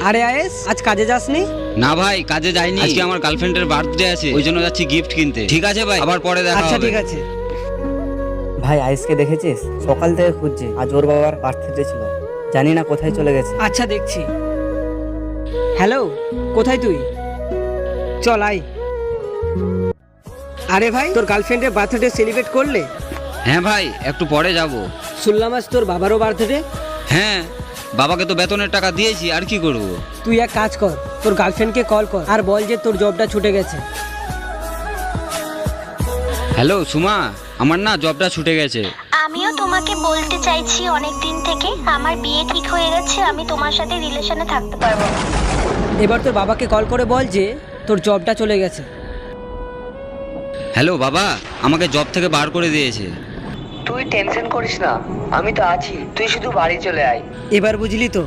আরে আয়েস, আজ কাজে যাসনি? না ভাই, কাজে যাইনি, আজকে আমার গার্লফ্রেন্ডের বার্থডে আছে, ওই জন্য যাচ্ছি গিফট কিনতে। ঠিক আছে ভাই, আবার পরে দেখা আচ্ছা হবে। ঠিক আছে। ভাই আয়েশকে দেখেছিস? সকাল থেকে খুঁজছি, আজ ওর বাবার বার্থডে ছিল, জানি না কোথায় চলে গেছে। আচ্ছা দেখছি। হ্যালো, কোথায় তুই? চল আয়। আরে ভাই, তোর গার্লফ্রেন্ডের বার্থডে সেলিব্রেট করলে? হ্যাঁ ভাই, একটু পরে যাব। শুনলাম আজ তোর বাবারও বার্থডে। হ্যাঁ, বাবাকে তো বেতনের টাকা দিয়েছি, আর কি করব। তুই এক কাজ কর, তোর গার্লফ্রেন্ডকে কল কর আর বল যে তোর জবটা ছুটে গেছে। হ্যালো সুমা, আমার না জবটা ছুটে গেছে। আমিও তোমাকে বলতে চাইছি অনেক দিন থেকে আমার বিয়ে ঠিক হয়ে গেছে, আমি তোমার সাথে রিলেশনে থাকতে পারবো না। এবার তোর বাবাকে কল করে বল যে তোর জবটা চলে গেছে। হ্যালো বাবা, আমাকে জব থেকে বার করে দিয়েছে। তুই টেনশন করিস না, আমি তো আছি, তুই শুধু বাড়ি চলে আয়। এবার বুঝলি তো